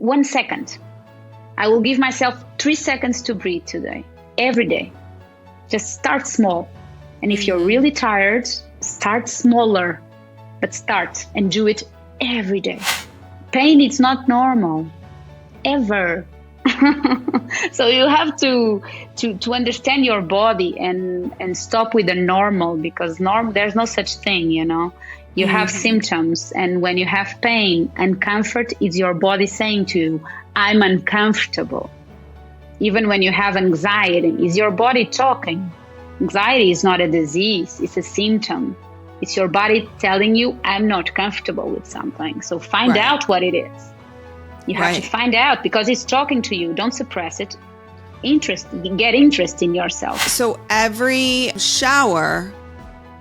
1 second. I will give myself 3 seconds to breathe today, every day. Just start small. And if you're really tired, start smaller, but start and do it every day. Pain is not normal, ever. So you have to understand your body and stop with the normal, because there's no such thing, You have symptoms, and when you have pain, uncomfort is your body saying to you, I'm uncomfortable. Even when you have anxiety, is your body talking. Anxiety is not a disease, it's a symptom. It's your body telling you, I'm not comfortable with something. So find out what it is. You have to find out, because it's talking to you. Don't suppress it. Get interest in yourself. So every shower,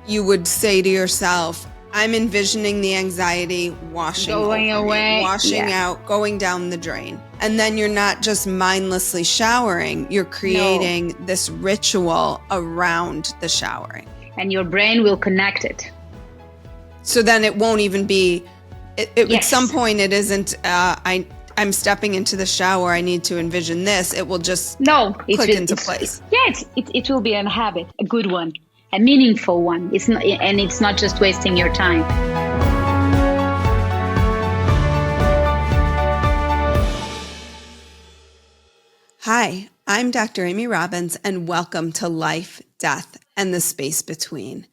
you would say to yourself, I'm envisioning the anxiety washing away, washing out, going down the drain. And then you're not just mindlessly showering, you're creating this ritual around the showering. And your brain will connect it. So then it won't even be, at some point it isn't, I'm stepping into the shower, I need to envision this. It will just click into place. It will be a habit, a good one. A meaningful one. It's not just wasting your time. Hi, I'm Dr. Amy Robbins, and welcome to Life, Death, and the Space Between.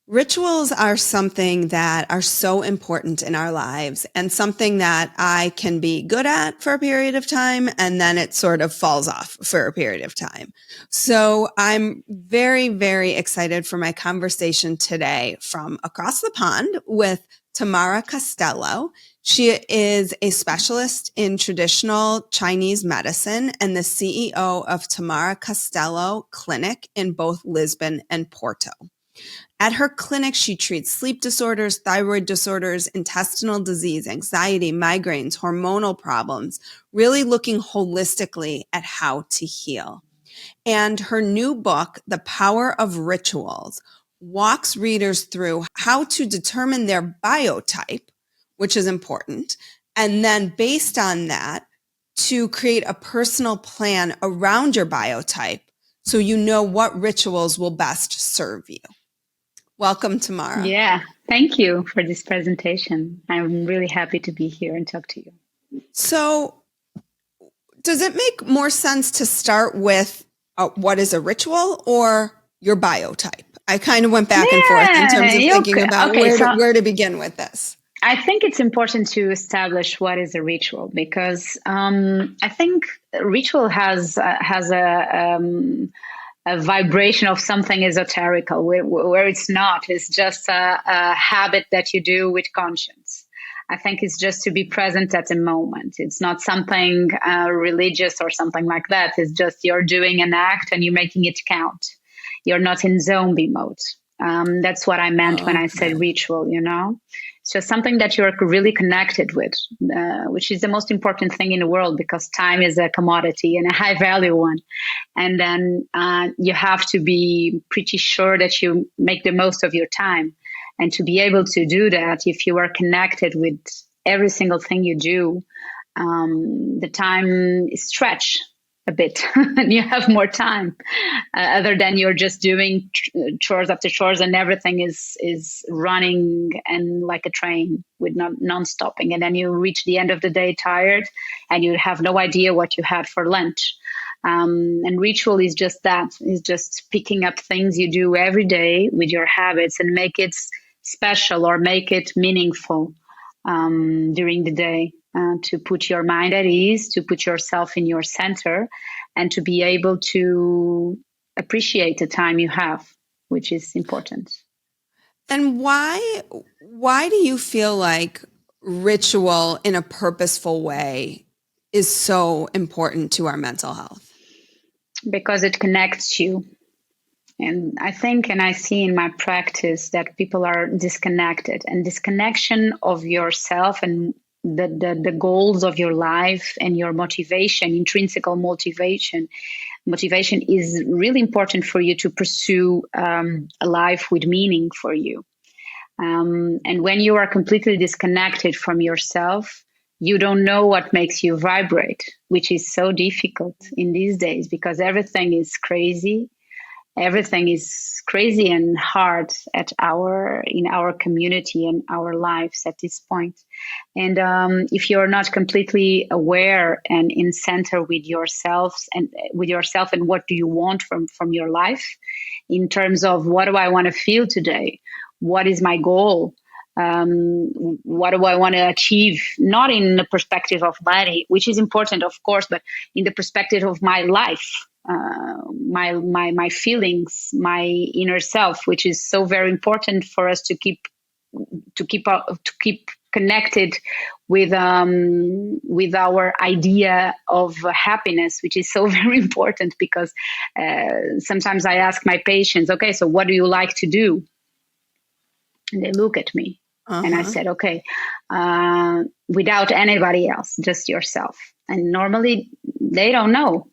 Rituals are something that are so important in our lives, and something that I can be good at for a period of time, and then it sort of falls off for a period of time. So I'm very, very excited for my conversation today from across the pond with Tâmara Costello. She is a specialist in traditional Chinese medicine and the CEO of Tâmara Castelo Clinic in both Lisbon and Porto. At her clinic, she treats sleep disorders, thyroid disorders, intestinal disease, anxiety, migraines, hormonal problems, really looking holistically at how to heal. And her new book, The Power of Rituals, walks readers through how to determine their biotype, which is important, and then based on that, to create a personal plan around your biotype so you know what rituals will best serve you. Welcome, Tâmara. Yeah, thank you for this presentation. I'm really happy to be here and talk to you. So, does it make more sense to start with what is a ritual or your biotype? I kind of went back and forth in terms of thinking about where to begin with this. I think it's important to establish what is a ritual, because I think ritual has a vibration of something esoterical, where it's not. It's just a habit that you do with conscience. I think it's just to be present at the moment. It's not something religious or something like that. It's just you're doing an act and you're making it count. You're not in zombie mode. That's what I meant when I said ritual, It's just something that you're really connected with, which is the most important thing in the world, because time is a commodity and a high value one. And then you have to be pretty sure that you make the most of your time. And to be able to do that, if you are connected with every single thing you do, the time is stretched a bit and you have more time, other than you're just doing chores after chores and everything is running and like a train with non-stopping. And then you reach the end of the day tired and you have no idea what you had for lunch. And ritual is just that, is just picking up things you do every day with your habits and make it special or make it meaningful during the day. To put your mind at ease, to put yourself in your center, and to be able to appreciate the time you have, which is important. And why do you feel like ritual in a purposeful way is so important to our mental health? Because it connects you. And I think, and I see in my practice, that people are disconnected, and disconnection of yourself and the goals of your life and your motivation, intrinsic motivation is really important for you to pursue a life with meaning for you. And when you are completely disconnected from yourself, you don't know what makes you vibrate, which is so difficult in these days because everything is crazy. Everything is crazy and hard in our community and our lives at this point. And if you're not completely aware and in center with yourselves and what do you want from your life in terms of what do I want to feel today? What is my goal? What do I want to achieve? Not in the perspective of body, which is important, of course, but in the perspective of my life, my feelings, my inner self, which is so very important for us to keep connected with our idea of happiness, which is so very important because sometimes I ask my patients, okay, so what do you like to do? And they look at me. And I said, okay, without anybody else, just yourself. And normally they don't know.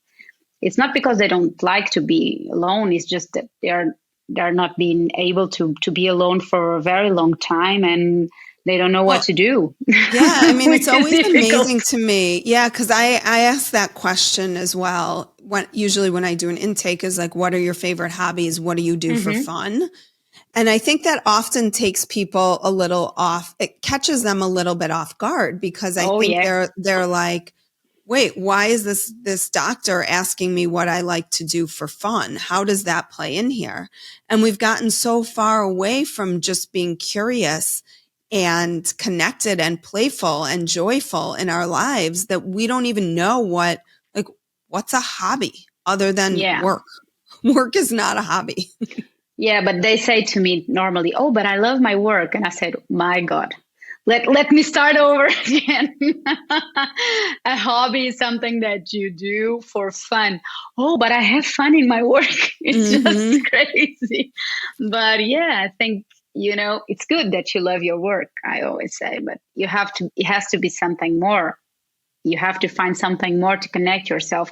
It's not because they don't like to be alone. It's just that they're not being able to be alone for a very long time, and they don't know what to do. Yeah, I mean, it's always amazing to me. Yeah, because I ask that question as well. Usually when I do an intake is like, what are your favorite hobbies? What do you do for fun? And I think that often takes people a little off. It catches them a little bit off guard because I think they're like, wait, why is this doctor asking me what I like to do for fun? How does that play in here? And we've gotten so far away from just being curious and connected and playful and joyful in our lives that we don't even know what's a hobby other than work. Work is not a hobby. Yeah, but they say to me normally, oh, but I love my work. And I said, my God, let me start over again. A hobby is something that you do for fun. Oh, but I have fun in my work. It's just crazy. But yeah, I think, it's good that you love your work, I always say, but it has to be something more. You have to find something more to connect yourself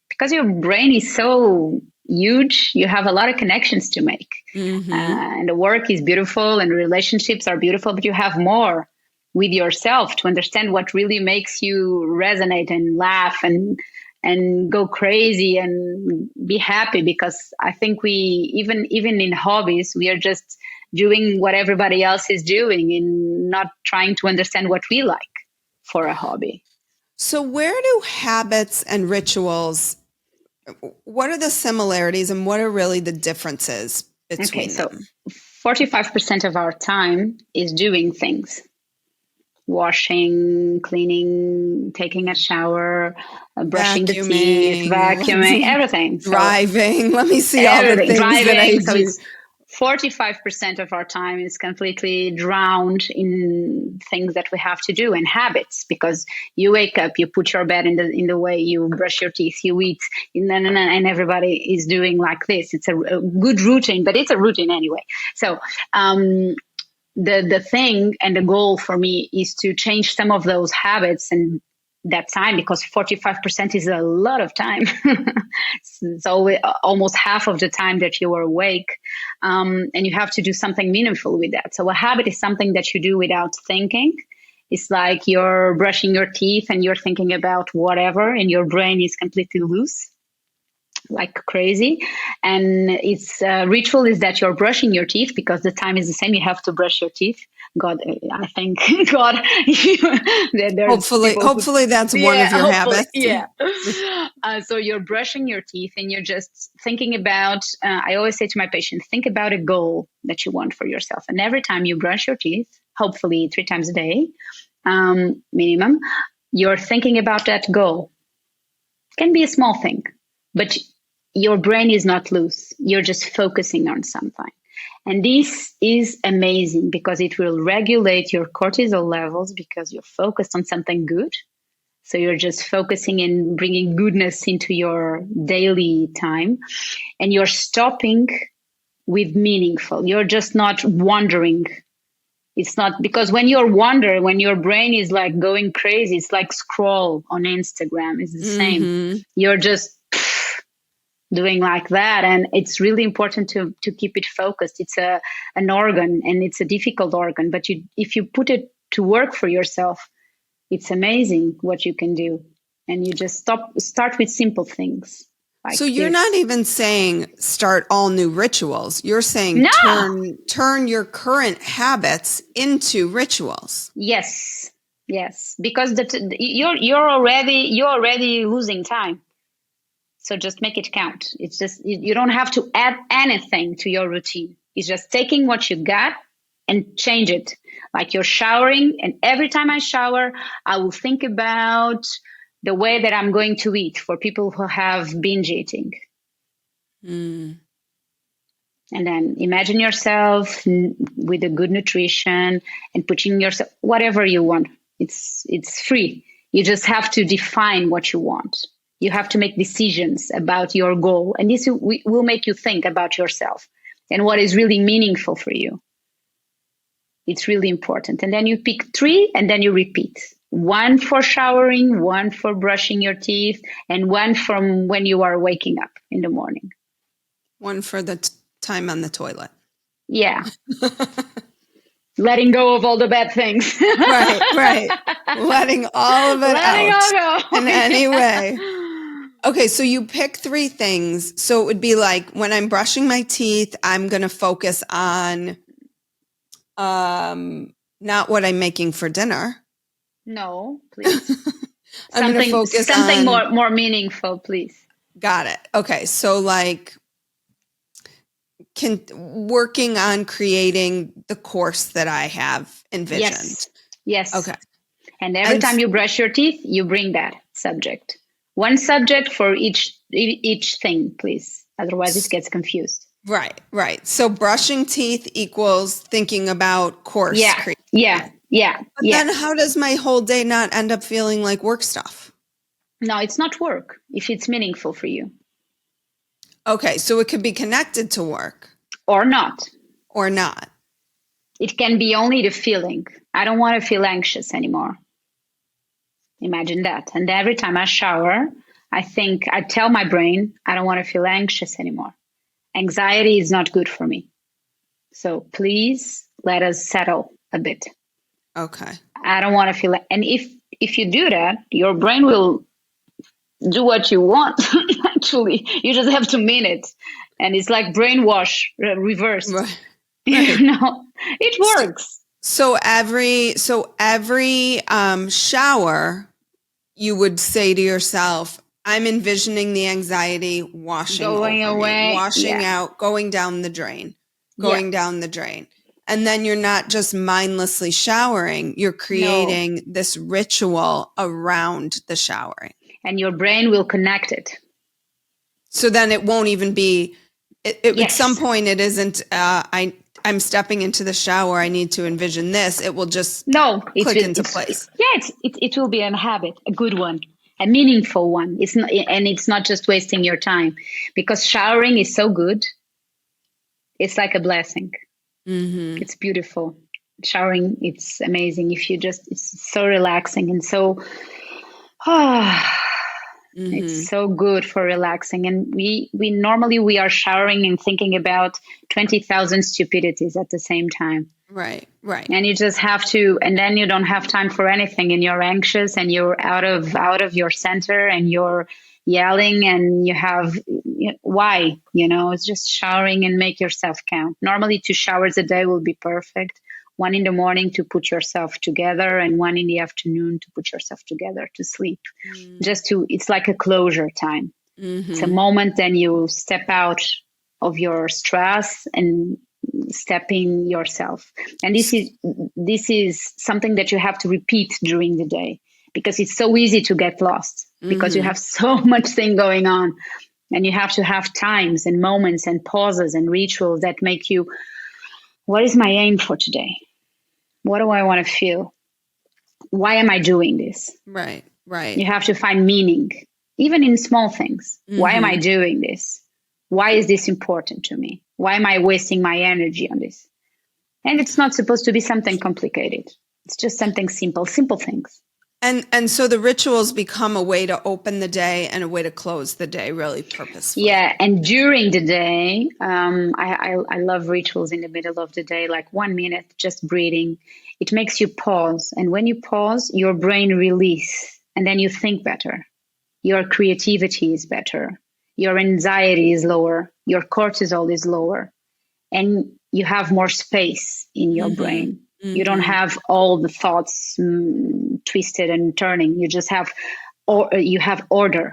because your brain is so huge. You have a lot of connections to make. And the work is beautiful and relationships are beautiful, but you have more with yourself to understand what really makes you resonate and laugh and go crazy and be happy. Because I think we, even in hobbies, we are just doing what everybody else is doing and not trying to understand what we like for a hobby. So where do habits and rituals, what are the similarities and what are really the differences between them? So 45% of our time is doing things. Washing, cleaning, taking a shower, brushing the teeth, vacuuming, everything. Driving. Let me see all the things that I do. So it's 45% of our time is completely drowned in things that we have to do and habits, because you wake up, you put your bed in the way, you brush your teeth, you eat, and everybody is doing like this. It's a good routine, but it's a routine anyway. So the thing and the goal for me is to change some of those habits and that time, because 45% is a lot of time. It's almost half of the time that you are awake. And you have to do something meaningful with that. So a habit is something that you do without thinking. It's like you're brushing your teeth and you're thinking about whatever, and your brain is completely loose, like crazy. And it's ritual is that you're brushing your teeth because the time is the same. You have to brush your teeth. God, I think God. Hopefully that's one of your habits. Yeah. So you're brushing your teeth and you're just thinking about. I always say to my patients, think about a goal that you want for yourself. And every time you brush your teeth, hopefully 3 times a day, minimum, you're thinking about that goal. It can be a small thing, but your brain is not loose. You're just focusing on something. And this is amazing because it will regulate your cortisol levels because you're focused on something good. So you're just focusing and bringing goodness into your daily time. And you're stopping with meaningful. You're just not wandering. It's not because when you're wandering, when your brain is like going crazy, it's like scroll on Instagram. It's the same. You're just doing like that, and it's really important to keep it focused. It's an organ, and it's a difficult organ, but if you put it to work for yourself, It's amazing what you can do. And you just start with simple things. Like so you're this. not even saying start all new rituals. You're saying No. turn your current habits into rituals. Yes. Because you're already losing time. So just make it count. It's just, you don't have to add anything to your routine. It's just taking what you got and change it. Like you're showering, and every time I shower, I will think about the way that I'm going to eat for people who have binge eating. Mm. And then imagine yourself with a good nutrition and putting yourself, whatever you want. It's free. You just have to define what you want. You have to make decisions about your goal. And this will make you think about yourself and what is really meaningful for you. It's really important. And then you pick 3 and then you repeat. 1 for showering, 1 for brushing your teeth, and 1 from when you are waking up in the morning. 1 for the time on the toilet. Yeah. Letting go of all the bad things. Right. Letting all of it out all go. in any way. Okay, so you pick 3 things. So it would be like when I'm brushing my teeth, I'm going to focus on not what I'm making for dinner. No, please. I'm going to focus something on more meaningful, please. Got it. Okay, so like working on creating the course that I have envisioned. Yes. Okay. And every time you brush your teeth, you bring that subject. 1 subject for each thing, please. Otherwise, it gets confused. Right. So brushing teeth equals thinking about course creation. Yeah. But then how does my whole day not end up feeling like work stuff? No, it's not work if it's meaningful for you. Okay, so it could be connected to work. Or not. It can be only the feeling. I don't want to feel anxious anymore. Imagine that. And every time I shower, I tell my brain, I don't want to feel anxious anymore. Anxiety is not good for me. So please let us settle a bit. Okay. I don't want to feel it. And if you do that, your brain will do what you want. Actually, you just have to mean it. And it's like brainwash reversed. Right. It works. So every shower, you would say to yourself, I'm envisioning the anxiety washing away, washing out, going down the drain. And then you're not just mindlessly showering, you're creating this ritual around the showering. And your brain will connect it. So then it won't even be, at some point it isn't, I'm stepping into the shower, I need to envision this. It will just click into place. It will be a habit, a good one, a meaningful one. It's not just wasting your time, because showering is so good. It's like a blessing. Mm-hmm. It's beautiful. Showering, it's amazing. It's so relaxing and so, it's so good for relaxing. And we normally are showering and thinking about 20,000 stupidities at the same time. Right. And you just have to, and then you don't have time for anything, and you're anxious and you're out of your center and you're yelling, and you have, why? It's just showering and make yourself count. Normally 2 showers a day will be perfect. 1 in the morning to put yourself together, and 1 in the afternoon to put yourself together to sleep. It's like a closure time. Mm-hmm. It's a moment then you step out of your stress and step in yourself. And this is something that you have to repeat during the day, because it's so easy to get lost, because you have so much thing going on, and you have to have times and moments and pauses and rituals that make you, what is my aim for today? What do I want to feel? Why am I doing this? Right. You have to find meaning, even in small things. Mm-hmm. Why am I doing this? Why is this important to me? Why am I wasting my energy on this? And it's not supposed to be something complicated. It's just something simple things. And so the rituals become a way to open the day and a way to close the day, really purposefully. Yeah, and during the day, I love rituals in the middle of the day, like 1 minute, just breathing. It makes you pause, and when you pause, your brain release, and then you think better. Your creativity is better. Your anxiety is lower. Your cortisol is lower, and you have more space in your brain. You don't have all the thoughts twisted and turning. You just have, or you have order,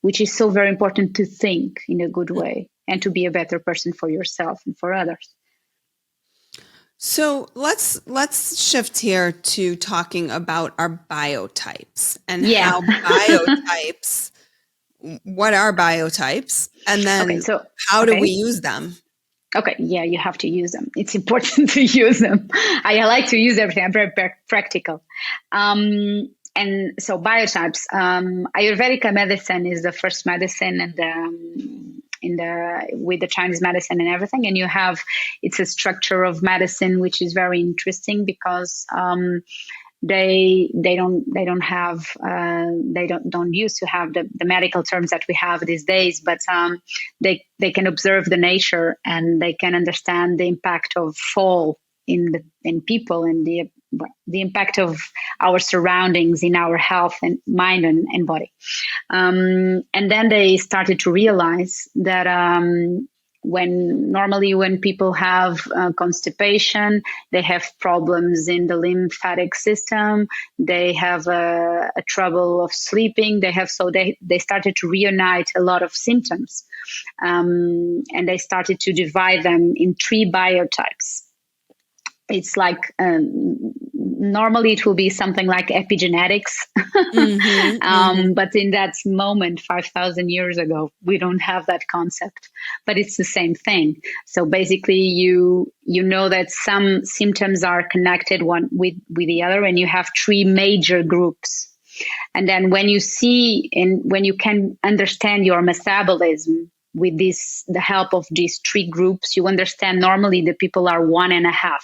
which is so very important to think in a good way and to be a better person for yourself and for others. So let's shift here to talking about our biotypes and how biotypes. What are biotypes, and then how do we use them? Okay, yeah, you have to use them. It's important to use them. I like to use everything. I'm very practical. And so biotypes, Ayurvedic medicine is the first medicine, and with the Chinese medicine and everything. And it's a structure of medicine which is very interesting because they don't used to have the medical terms that we have these days, but they can observe the nature, and they can understand the impact of fall in people, and the impact of our surroundings in our health and mind and body. And then they started to realize that when people have constipation, they have problems in the lymphatic system, they have a trouble of sleeping, they started to reunite a lot of symptoms, and they started to divide them in 3 biotypes. It's like normally it will be something like epigenetics, but in that moment, 5,000 years ago, we don't have that concept, but it's the same thing. So basically, you know that some symptoms are connected one with the other, and you have 3 major groups. And then when you see and when you can understand your metabolism with the help of these 3 groups, you understand normally the people are 1.5.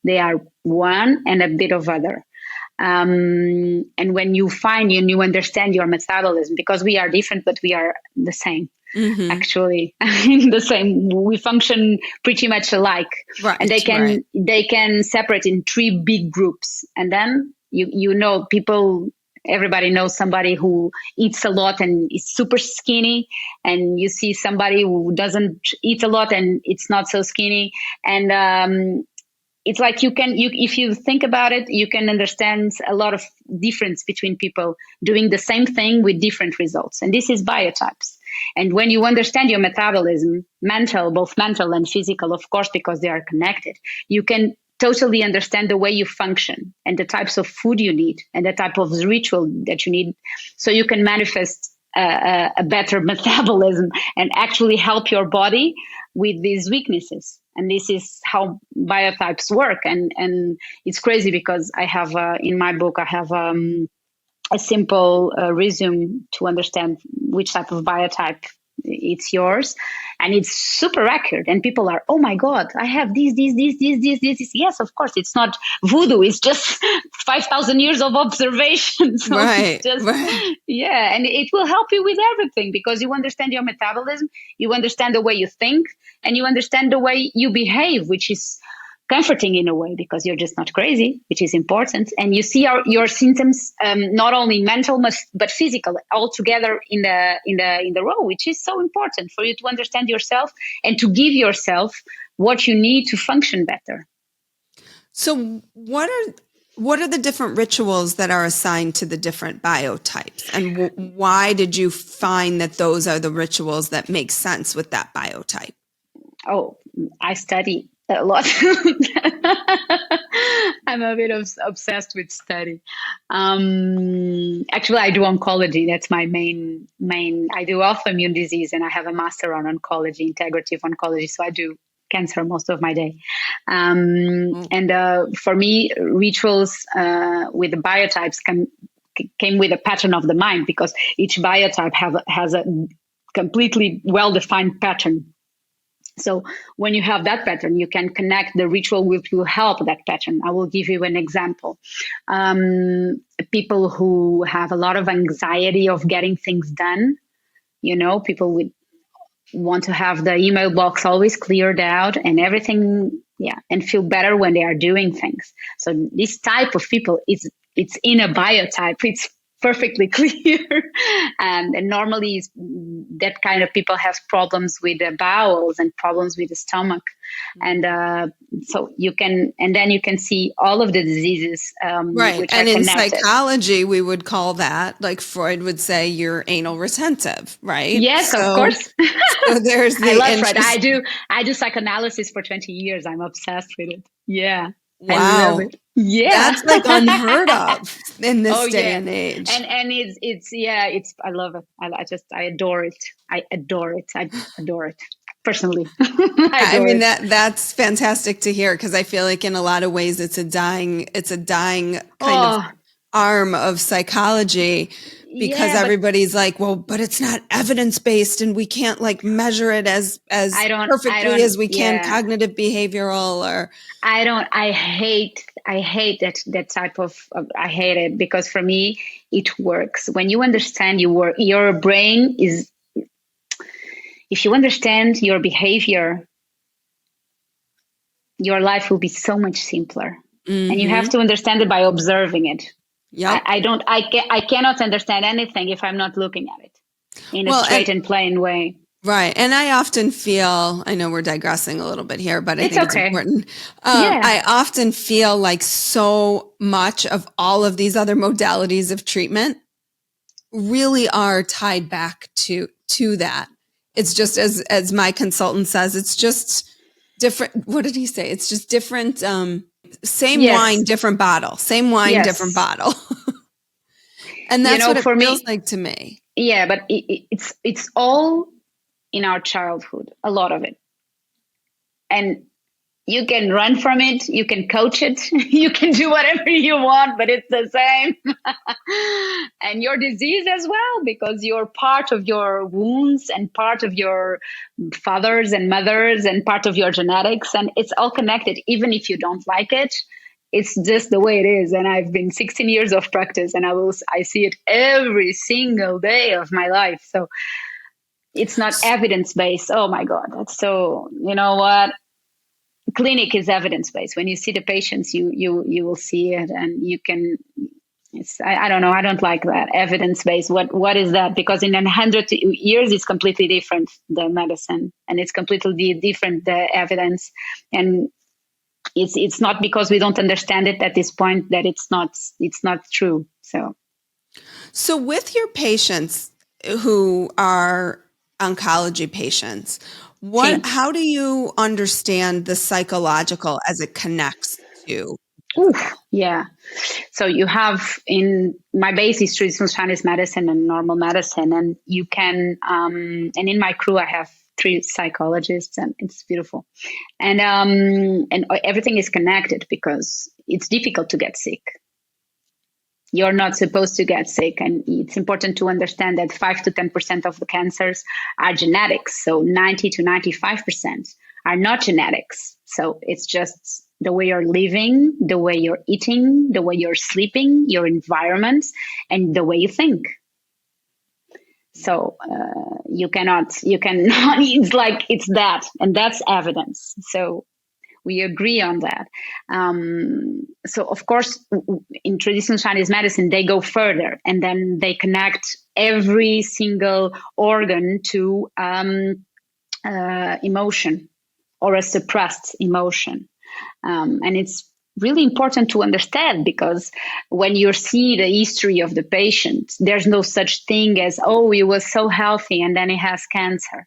They are one and a bit of other. And when you find and you understand your metabolism, because we are different, but we are the same, actually, the same. We function pretty much alike. Right, and they can separate in 3 big groups. And then, everybody knows somebody who eats a lot and is super skinny, and you see somebody who doesn't eat a lot and it's not so skinny. And it's like if you think about it, you can understand a lot of difference between people doing the same thing with different results. And this is biotypes. And when you understand your metabolism, both mental and physical, of course, because they are connected, you can totally understand the way you function and the types of food you need and the type of ritual that you need. So you can manifest a better metabolism and actually help your body with these weaknesses. And this is how biotypes work. And it's crazy because I have, in my book, I have a simple resume to understand which type of biotype it's yours. And it's super accurate. And people are, oh my God, I have this. Yes, of course, it's not voodoo. It's just 5,000 years of observation. So right. Yeah. And it will help you with everything because you understand your metabolism, you understand the way you think, and you understand the way you behave, which is comforting in a way because you're just not crazy, which is important. And you see your symptoms, not only mental but physical, all together in the row, which is so important for you to understand yourself and to give yourself what you need to function better. So what are the different rituals that are assigned to the different biotypes, and why did you find that those are the rituals that make sense with that biotype? Oh, I study a lot. I'm a bit obsessed with study. Actually, I do oncology. That's my main. I do autoimmune disease, and I have a master on oncology, integrative oncology. So I do cancer most of my day. And for me, rituals with the biotypes came with a pattern of the mind because each biotype has a completely well-defined pattern. So when you have that pattern, you can connect the ritual which will help that pattern. I will give you an example. People who have a lot of anxiety of getting things done, people with want to have the email box always cleared out and everything, and feel better when they are doing things. So this type of people, it's in a biotype. It's perfectly clear. And normally that kind of people have problems with the bowels and problems with the stomach. And so then you can see all of the diseases, right. which And are in connected. psychology, we would call that, like Freud would say, you're anal retentive, right? Yes, of course. So there's the I love Freud. interest. I do psychoanalysis for 20 years. I'm obsessed with it. Yeah. I love Wow. it. Yeah. That's like unheard of in this Oh day yeah. and age. And it's I love it. I adore it. I adore it. I adore it. Personally. I I adore mean, it. that's fantastic to hear, because I feel like in a lot of ways it's a dying kind of Oh, arm of psychology, because yeah, but everybody's like, well, but it's not evidence-based and we can't like measure it as I perfectly don't, as we can yeah. cognitive behavioral or I hate that type I hate it, because for me it works. When you understand your brain is, if you understand your behavior, your life will be so much simpler. And you have mm-hmm. to understand it by observing it. Yep. I cannot understand anything if I'm not looking at it in a Well, straight and plain way. right. And I often feel, I know we're digressing a little bit here, but I It's think it's okay. important. Yeah. I often feel like so much of all of these other modalities of treatment really are tied back to that. It's just, as my consultant says, it's just different. What did he say? It's just different. Same Yes. wine, different bottle. Same wine, different Yes. bottle. And that's what it For feels me, like to me. yeah, but it's all in our childhood, a lot of it. And you can run from it, you can coach it, you can do whatever you want, but it's the same. And your disease as well, because you're part of your wounds and part of your fathers and mothers and part of your genetics, and it's all connected, even if you don't like it. It's just the way it is. And I've been 16 years of practice, and I see it every single day of my life. So it's not evidence based. Oh my God. So, you know what? Clinic is evidence based. When you see the patients, you will see it, and you can. I don't know. I don't like that evidence based. What is that? Because in 100 years, it's completely different, the medicine, and it's completely different, the evidence. And it's not because we don't understand it at this point that it's not true. So with your patients who are oncology patients, how do you understand the psychological as it connects to physical? Yeah. So you have, in my base is traditional Chinese medicine and normal medicine, and you can, and in my crew I have 3 psychologists, and it's beautiful. And everything is connected, because it's difficult to get sick. You're not supposed to get sick, and it's important to understand that 5 to 10% of the cancers are genetics. So 90 to 95% are not genetics. So it's just the way you're living, the way you're eating, the way you're sleeping, your environment, and the way you think. So you cannot, it's that, and that's evidence. So we agree on that. So of course, in traditional Chinese medicine, they go further, and then they connect every single organ to emotion, or a suppressed emotion. And it's really important to understand, because when you see the history of the patient, there's no such thing as, oh, he was so healthy and then he has cancer.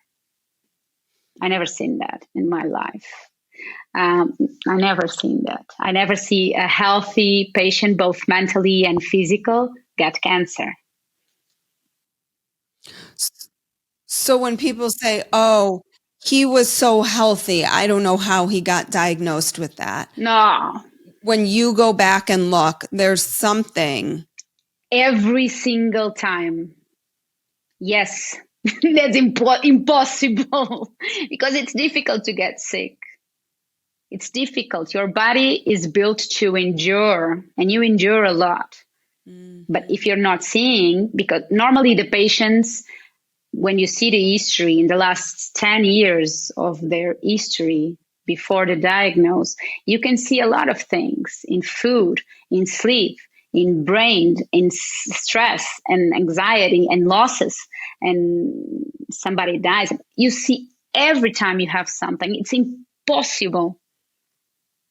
I never seen that in my life. I never seen that. I never see a healthy patient, both mentally and physical, get cancer. So when people say, oh, he was so healthy, I don't know how he got diagnosed with that. No. When you go back and look, there's something. Every single time. Yes. That's impossible because it's difficult to get sick. It's difficult. Your body is built to endure, and you endure a lot. But if you're not seeing, because normally the patients, when you see the history in the last 10 years of their history before the diagnosis, you can see a lot of things in food, in sleep, in brain, in stress and anxiety and losses, and somebody dies. You see every time you have something, it's impossible.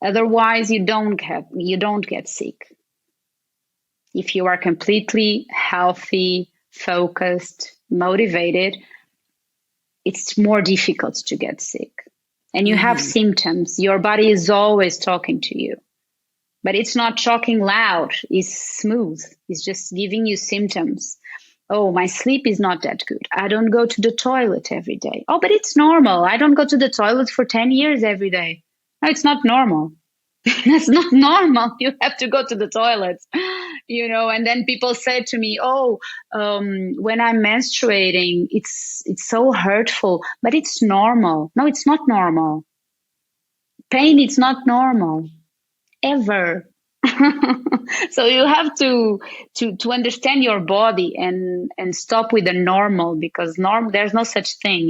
Otherwise, you don't get sick. If you are completely healthy, focused, motivated, it's more difficult to get sick. And you have symptoms. Your body is always talking to you. But it's not talking loud. It's smooth. It's just giving you symptoms. Oh, my sleep is not that good. I don't go to the toilet every day. Oh, but it's normal. I don't go to the toilet for 10 years every day. No, it's not normal. That's not normal. You have to go to the toilet, and then people say to me, when I'm menstruating, it's so hurtful, but it's normal. No, it's not normal. Pain, it's not normal ever. So you have to understand your body and stop with the normal, because there's no such thing,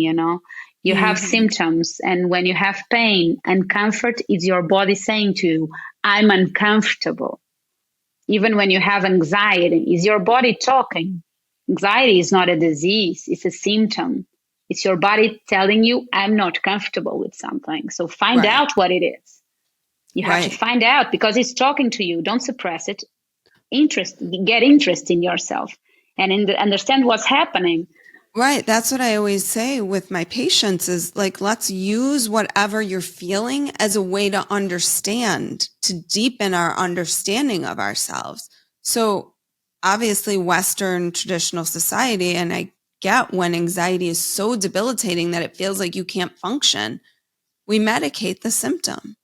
You have symptoms, and when you have pain, uncomfort is your body saying to you, I'm uncomfortable. Even when you have anxiety, is your body talking. Anxiety is not a disease, it's a symptom. It's your body telling you, I'm not comfortable with something. So find out what it is. You have to find out, because it's talking to you. Don't suppress it. Get interest in yourself and understand what's happening. Right. That's what I always say with my patients is like, let's use whatever you're feeling as a way to understand, to deepen our understanding of ourselves. So obviously Western traditional society, and I get when anxiety is so debilitating that it feels like you can't function, we medicate the symptom.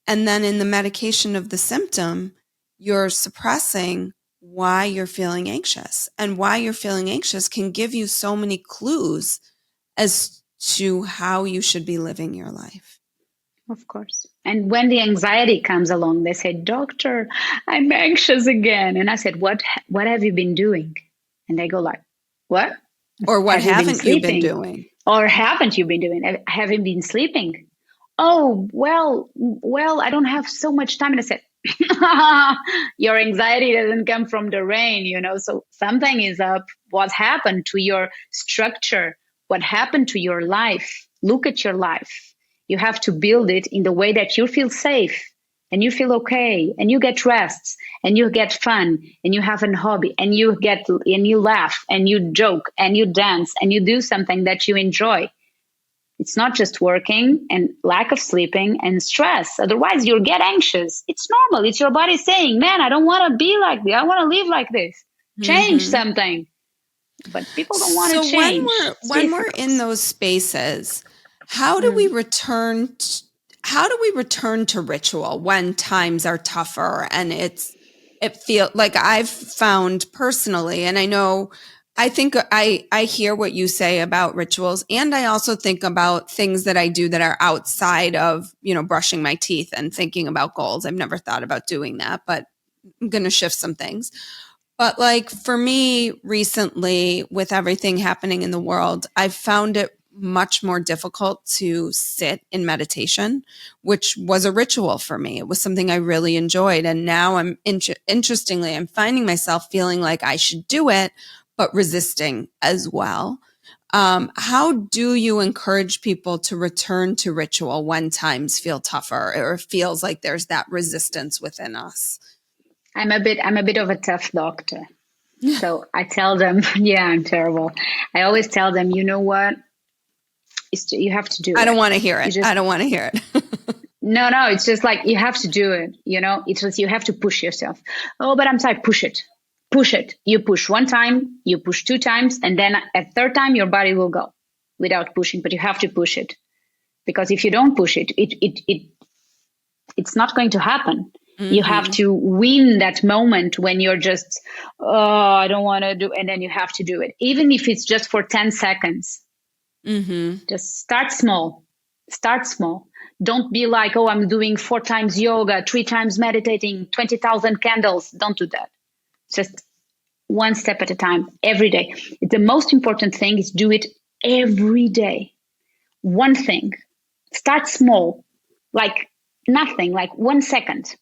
And then in the medication of the symptom, you're suppressing why you're feeling anxious. And why you're feeling anxious can give you so many clues as to how you should be living your life. Of course. And when the anxiety comes along, they say, Doctor, I'm anxious again. And I said, what have you been doing? And they go like, what? Or what haven't you been doing? Or haven't you been doing? Have you been sleeping? Oh, well, I don't have so much time. And I said, your anxiety doesn't come from the rain, so something is up. What happened to your structure? What happened to your life? Look at your life. You have to build it in the way that you feel safe and you feel okay and you get rest and you get fun and you have a hobby and you laugh and you joke and you dance and you do something that you enjoy. It's not just working and lack of sleeping and stress. Otherwise, you'll get anxious. It's normal. It's your body saying, man, I don't want to be like this. I want to live like this. Change something. But people don't want to change. So when we're in those spaces, how do we return to ritual when times are tougher and it feels like I've found personally, and I think I hear what you say about rituals, and I also think about things that I do that are outside of, brushing my teeth and thinking about goals. I've never thought about doing that, but I'm going to shift some things. But like for me recently, with everything happening in the world, I've found it much more difficult to sit in meditation, which was a ritual for me. It was something I really enjoyed. And now interestingly, I'm finding myself feeling like I should do it, but resisting as well. How do you encourage people to return to ritual when times feel tougher or feels like there's that resistance within us? I'm a bit of a tough doctor. So I tell them, yeah, I'm terrible. I always tell them, you know what? You have to do it. I don't want to hear it. I don't want to hear it. No, it's just like, you have to do it. It's just, you have to push yourself. Oh, but I'm sorry, push it. Push it. You push one time, you push two times, and then at third time, your body will go without pushing, but you have to push it. Because if you don't push it, it's not going to happen. You have to win that moment when you're just, oh, I don't want to do, and then you have to do it. Even if it's just for 10 seconds. Just start small. Start small. Don't be like, oh, I'm doing 4 times yoga, 3 times meditating, 20,000 candles. Don't do that. Just one step at a time, every day. The most important thing is do it every day. One thing. Start small, like nothing, like 1 second.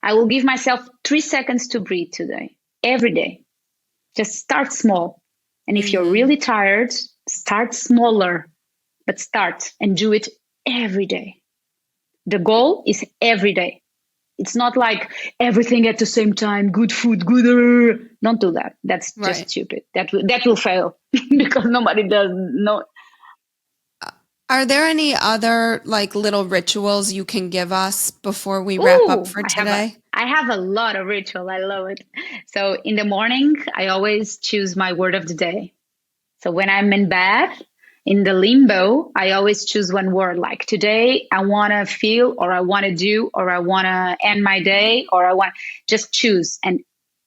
I will give myself 3 seconds to breathe today, every day. Just start small. And if you're really tired, start smaller, but start and do it every day. The goal is every day. It's not like everything at the same time, good food, good. Don't do that. That's just stupid. That will fail because nobody does know. Are there any other like little rituals you can give us before we wrap up for today? I have a lot of ritual. I love it. So in the morning, I always choose my word of the day. So when I'm in bed, in the limbo, I always choose one word. Like today, I want to feel, or I want to do, or I want to end my day, or I want just choose. And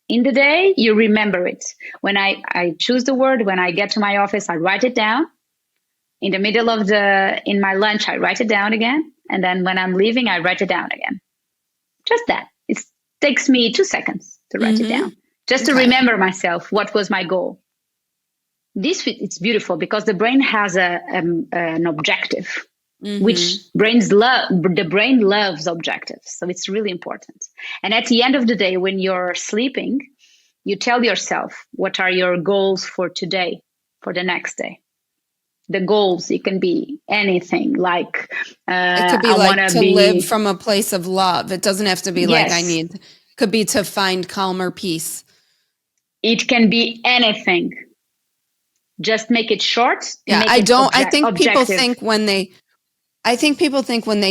in the day, you remember it. When I choose the word, when I get to my office, I write it down. In the middle of in my lunch, I write it down again. And then when I'm leaving, I write it down again. Just that. It takes me 2 seconds to write it down. Just to remember myself, what was my goal. It's beautiful because the brain has an objective, which the brain loves objectives. So it's really important. And at the end of the day, when you're sleeping, you tell yourself, what are your goals for today, for the next day? The goals, it can be anything, like it could be I like to live from a place of love. It doesn't have to be like it could be to find calmer peace. It can be anything. Just make it short. Yeah, I think people think when they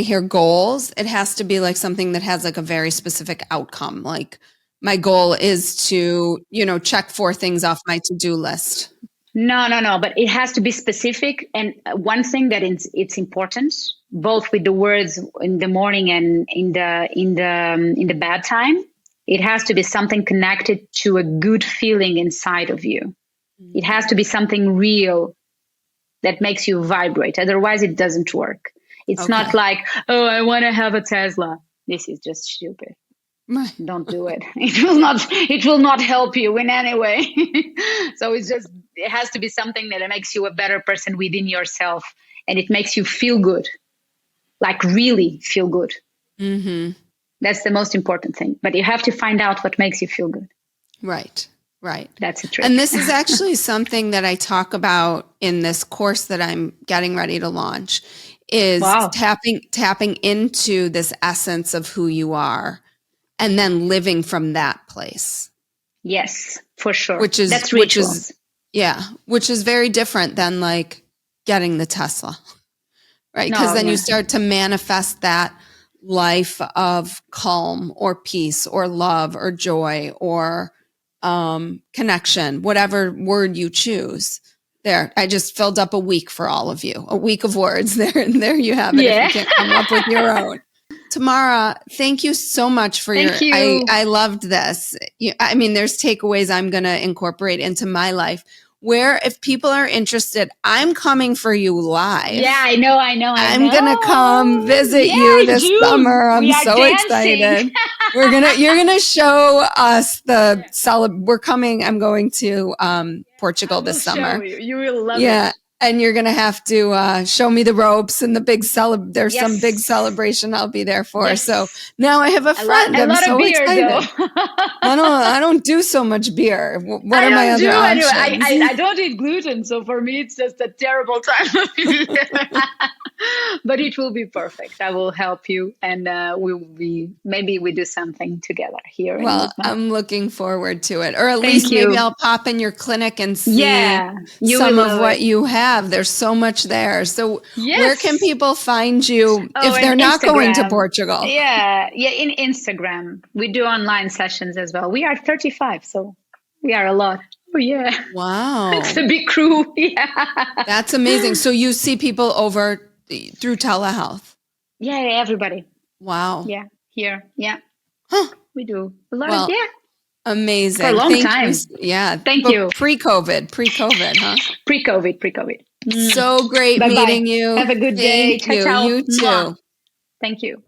hear goals, it has to be like something that has like a very specific outcome. Like my goal is to, check 4 things off my to-do list. No. But it has to be specific. And one thing that it's important, both with the words in the morning and in the bad time, it has to be something connected to a good feeling inside of you. It has to be something real that makes you vibrate. Otherwise, it doesn't work. It's not like, oh, I want to have a Tesla. This is just stupid. Don't do it. It will not help you in any way. So it has to be something that makes you a better person within yourself, and it makes you feel good, like really feel good. That's the most important thing. But you have to find out what makes you feel good. Right. That's a trick. And this is actually something that I talk about in this course that I'm getting ready to launch, is tapping into this essence of who you are. And then living from that place. Yes, for sure. That's rituals. Which is very different than like getting the Tesla, right? Because then you start to manifest that life of calm or peace or love or joy or connection, whatever word you choose. There, I just filled up a week for all of you, a week of words there, and there you have it. If you can't come up with your own. Tamara, thank you so much for I loved this. There's takeaways I'm going to incorporate into my life where if people are interested, I'm coming for you live. Yeah, I know. I'm going to come visit you this summer. I'm so excited. You're going to show us we're coming. I'm going to Portugal this summer. You will love it. And you're going to have to show me the ropes and the big there's some big celebration I'll be there for. Yes. So now I have a friend. I'm so excited. I don't do so much beer. What are my other options? I don't eat gluten. So for me, it's just a terrible time of year. But it will be perfect. I will help you. And maybe we do something together here. Well, I'm looking forward to it. Or at least maybe I'll pop in your clinic and see some of what you have. There's so much there. So where can people find you if they're not going to Portugal? Yeah, in Instagram. We do online sessions as well. We are 35, so we are a lot. Oh, yeah. Wow. It's a big crew. Yeah. That's amazing. So you see people through telehealth? Yeah, everybody. Wow. Yeah, here. Yeah. We do a lot of, yeah. Amazing. For a long time. Yeah. Thank you. Pre-COVID, huh? Pre-COVID. So great Bye-bye. meeting you. Have a good day. Ciao, ciao. You too. Mwah. Thank you.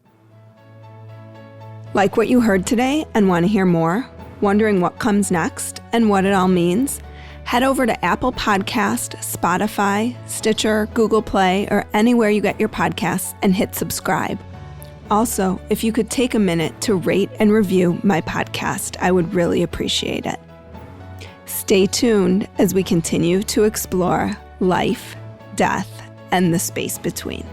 Like what you heard today and want to hear more? Wondering what comes next and what it all means? Head over to Apple Podcast, Spotify, Stitcher, Google Play, or anywhere you get your podcasts and hit subscribe. Also, if you could take a minute to rate and review my podcast, I would really appreciate it. Stay tuned as we continue to explore life, death, and the space between.